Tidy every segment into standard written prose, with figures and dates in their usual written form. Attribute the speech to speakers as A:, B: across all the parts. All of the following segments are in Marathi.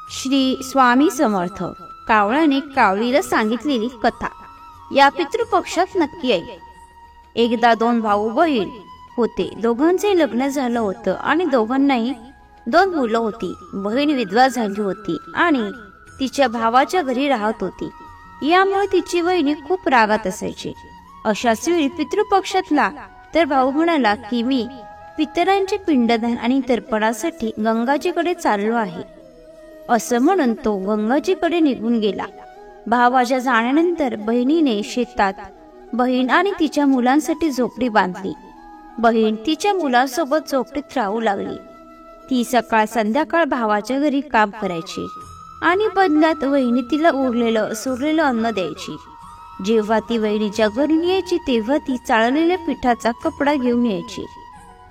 A: श्री स्वामी समर्थ. कावळ्याने कावळीला सांगितलेली कथा. या पितृपक्षात नक्की आहे. एकदा दोन भाऊ बहीण होते. दोघांचे लग्न झालं होतं आणि दोघांनाही दोन मुलं होती. बहीण विधवा झाली होती आणि तिच्या भावाच्या घरी राहत होती. यामुळे तिची वहिनी खूप रागात असायची. अशाच वेळी पितृपक्षातला तर भाऊ म्हणाला की मी पितरांचे पिंडदान आणि तर्पणासाठी गंगाजीकडे चाललो आहे. असं म्हणून तो गंगाजीकडे निघून गेला. भावाच्या जाण्यानंतर बहिणीने शेतात बहीण आणि तिच्या मुलांसाठी झोपडी बांधली. बहीण तिच्या मुलांसोबत झोपडीत राहू लागली. ती सकाळ संध्याकाळ भावाच्या घरी काम करायची आणि बदल्यात वहिनी तिला उरलेलं सोडलेलं अन्न द्यायची. जेव्हा ती वहिनीच्या घरी यायची तेव्हा ती चाळलेल्या पिठाचा कपडा घेऊन यायची.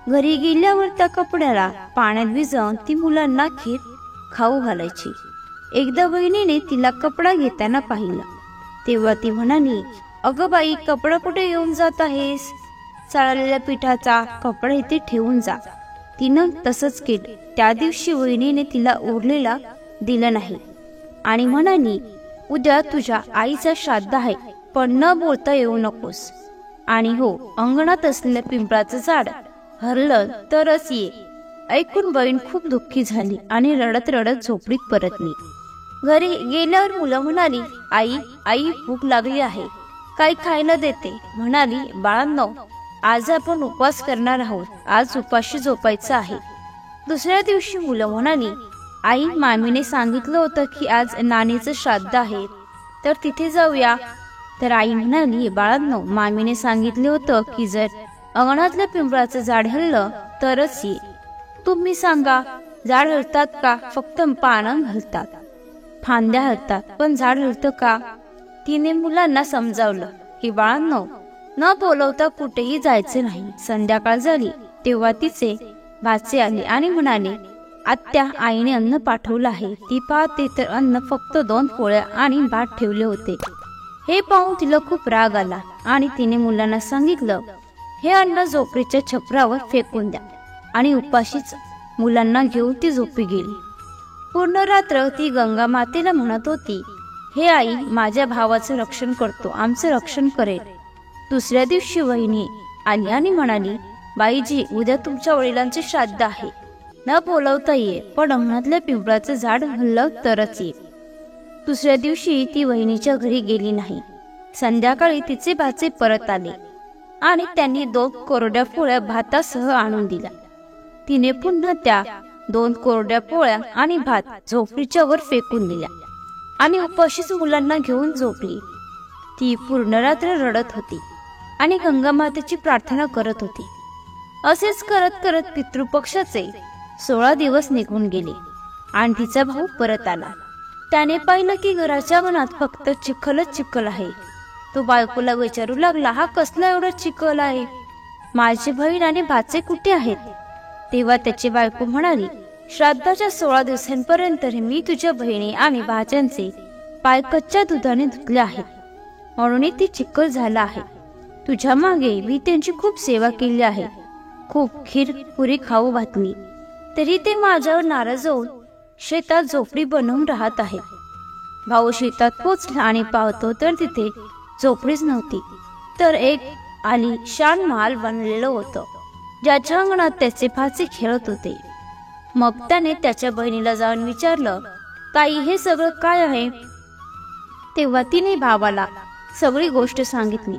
A: घरी गेल्यावर त्या कपड्याला पाण्यात भिजवून ती मुलांना खीर खाऊ घालायची. एकदा वहिनीने तिला कपडा घेताना पाहिलं तेव्हा ती म्हणाली, अगं बाई, कपडा कुठे घेऊन जात आहेस? चाळलेल्या पिठाचा कपडा इथे ठेवून जा. तिनं तसंच केलं. त्या दिवशी वहिनीने तिला उरलेला दिलं नाही आणि म्हणाली, उद्या तुझ्या आईचा श्राद्ध आहे, पण न बोलता येऊ नकोस. आणि हो, अंगणात असलेलं पिंपळाचं झाड हरलं तरच ये. ऐकून बहीण खूप दुःखी झाली आणि रडत रडत झोपडीत परतली. घरी गेल्यावर मुलं म्हणाली, आई आई भूक लागली आहे, काही खायला देते. म्हणाली, बाळांनो, आज आपण उपवास करणार आहोत, आज उपाशी झोपायचं आहे. दुसऱ्या दिवशी मुलं म्हणाली, आई मामीने सांगितलं होतं की आज नानीचं श्राद्ध आहे, तर तिथे जाऊया. तर आई म्हणाली, बाळांनो, मामीने सांगितले होतं की जर अंगणातल्या पिंपळाचं झाड हललं तरच ये. तुम्ही सांगा, झाड हलतात का? फक्त पानं हलतात, फांद्या हलतात, पण झाड हलतं का? तिने मुलांना समजावलं की बाळांनो, न बोलवता कुठेही जायचं नाही. संध्याकाळ झाली तेव्हा तिचे भाचे आले आणि म्हणाले, आत्या, आईने अन्न पाठवलं आहे. ती पाहते तर अन्न फक्त 2 पोळ्या आणि भात ठेवले होते. हे पाहून तिला खूप राग आला आणि तिने मुलांना सांगितलं, हे अन्न झोपडीच्या छपरावर फेकून द्या. आणि उपाशीच मुलांना घेऊन ती झोपी गेली. पूर्ण रात्र ती गंगा मातेला म्हणत होती, हे आई, माझ्या भावाचं रक्षण करतो, आमचं रक्षण करेल. दुसऱ्या दिवशी वहिनी आली आणि म्हणाली, बाईजी, उद्या तुमच्या वडिलांचे श्राद्ध आहे, न बोलवता ये, पण अंगणातल्या पिंपळाचं झाड हललं तरच ये. दुसऱ्या दिवशी ती वहिनीच्या घरी गेली नाही. संध्याकाळी तिचे भाचे परत आले आणि त्यांनी 2 कोरड्या पोळ्या भातासह आणून दिल्या. तिने पुन्हा त्या 2 कोरड्या पोळ्या आणि भात झोपडीच्या वर फेकून दिल्या आणि उपाशीच मुलांना घेऊन झोपली. ती पूर्ण रात्र रडत होती आणि गंगा मातेची प्रार्थना करत होती. असेच करत करत पितृपक्षाचे 16 दिवस निघून गेले आणि तिचा भाऊ परत आला. त्याने पाहिलं की घराच्या अंगणात फक्त चिखलच चिखल आहे. तो बायकोला विचारू लागला, हा कसला एवढा चिखल आहे? माझे बहीण आणि भाचे कुठे आहेत? तेव्हा त्याची बायको म्हणाली, श्राद्धाच्या 16 दिवसांपर्यंत मी तुझ्या बहिणी आणि भाच्यांचे पाय कच्च्या दुधाने धुतले आहेत, म्हणून ती चिखल झाला आहे. तुझ्या मागे मी त्यांची खूप सेवा केली आहे, खूप खीर पुरी खाऊ घातली, तरी ते माझ्यावर नाराज होऊन शेतात झोपडी बनवून राहत आहेत. भाऊ शेतात पोचला आणि पाहतो तर तिथे झोपडीच नव्हती, तर एक आलिशान महाल बनलेलं होतं, ज्याच्या अंगणात त्याचे भाचे खेळत होते. मग त्याने त्याच्या बहिणीला जाऊन विचारलं, ताई, हे सगळं काय आहे? तेव्हा तिने भावाला सगळी गोष्ट सांगितली.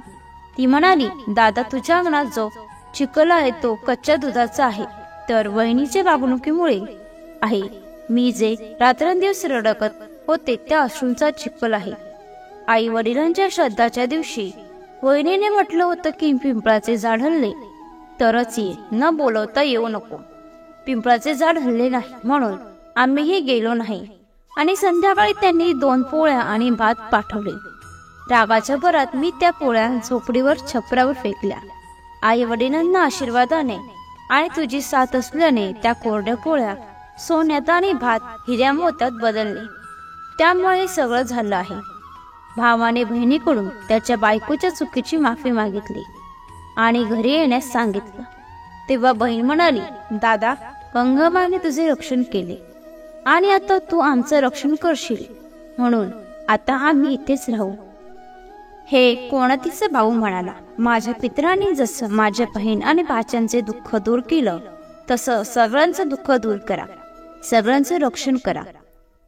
A: ती म्हणाली, दादा, तुझ्या अंगणात जो चिखल आहे तो कच्च्या दुधाचा आहे, तर वहिनीच्या वागणुकीमुळे आहे. मी जे रात्रंदिवस रडकत होते त्या अश्रूंचा चिखल आहे. आई वडिलांच्या श्राद्धाच्या दिवशी वहिनीने म्हटलं होतं की पिंपळाचे झाड हलले तरच ये, न बोलवता येऊ नको. पिंपळाचे झाड हलले नाही म्हणून आम्हीही गेलो नाही. आणि संध्याकाळी त्यांनी 2 पोळ्या आणि भात पाठवले. रागाच्या भरात मी त्या पोळ्या झोपडीवर छपरावर फेकल्या. आई वडिलांना आशीर्वादाने आणि तुझी साथ असल्याने त्या कोरड्या पोळ्या सोन्यात आणि भात हिऱ्या मोत्यात बदलले. त्यामुळे सगळं झालं आहे. भावाने बहिणीकडून त्याच्या बायकोच्या चुकीची माफी मागितली आणि घरी येण्यास सांगितलं. तेव्हा बहीण म्हणाली, दादा, गंगामाने तुझे रक्षण केले, आणि आता तू आमचं रक्षण करशील, म्हणून आता आम्ही इथेच राहू. हे कोणातीचा भाऊ म्हणाला, माझ्या पितरांनी जसं माझ्या बहीण आणि भाच्यांचे दुःख दूर केलं, तसं सगळ्यांचं दुःख दूर करा, सगळ्यांचं रक्षण करा.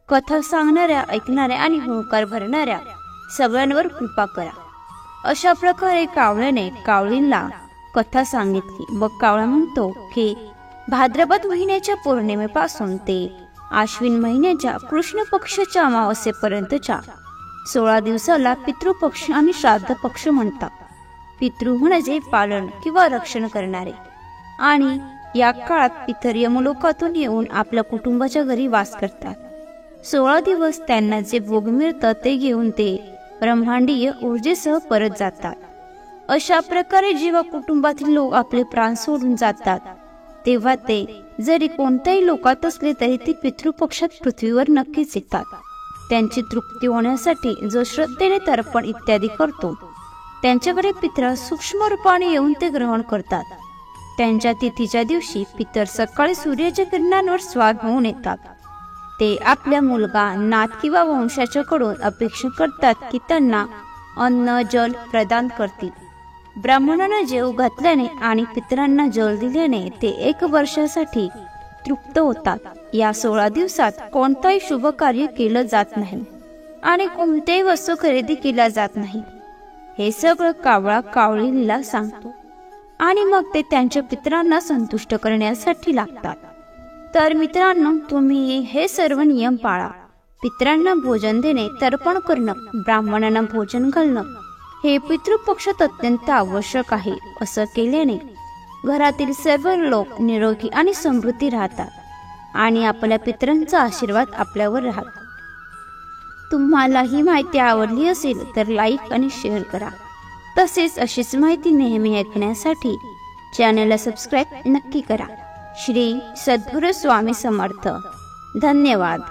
A: कथा सांगणाऱ्या, ऐकणाऱ्या आणि हुंकार भरणाऱ्या सगळ्यांवर कृपा करा. अशा प्रकारे कावळ्याने कावळीला कथा सांगितली. मग कावळा म्हणतो की भाद्रपद महिन्याच्या पौर्णिमेपासून ते आश्विन महिन्याच्या कृष्ण पक्षाच्या अमावस्येपर्यंतच्या 16 दिवसाला पितृपक्ष आणि श्राद्ध पक्ष म्हणतात. पितृ म्हणजे पालन किंवा रक्षण करणारे, आणि या काळात पितर यमलोकातून येऊन आपल्या कुटुंबाच्या घरी वास करतात. 16 दिवस त्यांना जे भोग मिळतं ते घेऊन ते ब्रह्मांडीय ऊर्जेसह परत जातात. अशा प्रकारे जेव्हा कुटुंबातील लोक आपले प्राण सोडून जातात, तेव्हा ते जरी कोणत्याही लोकात असले तरी ते पितृपक्षात पृथ्वीवर नक्कीच येतात. त्यांची तृप्ती होण्यासाठी जो श्रद्धेने तर्पण इत्यादी करतो, त्यांच्याकडे पितर सूक्ष्म रूपाने येऊन ते ग्रहण करतात. त्यांच्या तिथीच्या दिवशी पितर सकाळी सूर्याच्या किरणांवर स्वार होऊन येतात. ते आपल्या मुलगा, नात किंवा वंशाच्याकडून अपेक्षा करतात की त्यांना अन्न जल प्रदान करतील. ब्राह्मणांना जेव घातल्याने आणि पितरांना जल दिल्याने ते 1 वर्षासाठी तृप्त होतात. या 16 दिवसात कोणताही शुभ कार्य केलं जात नाही आणि कोणत्याही वस्तू खरेदी केल्या जात नाही. हे सगळं कावळा कावळीला सांगतो आणि मग ते त्यांच्या पितरांना संतुष्ट करण्यासाठी लागतात. तर मित्रांनो, तुम्ही हे सर्व नियम पाळा. पितरांना भोजन देणे, तर्पण करणं, ब्राह्मणांना भोजन घालणं हे पितृपक्षात अत्यंत आवश्यक आहे. असं केल्याने घरातील सर्व लोक निरोगी आणि समृद्धी राहतात आणि आपल्या पितरांचा आशीर्वाद आपल्यावर राहतो. तुम्हाला ही माहिती आवडली असेल तर लाईक आणि शेअर करा. तसेच अशीच माहिती नेहमी ऐकण्यासाठी चॅनलला सबस्क्राईब नक्की करा. श्री सद्गुरू स्वामी समर्थ. धन्यवाद.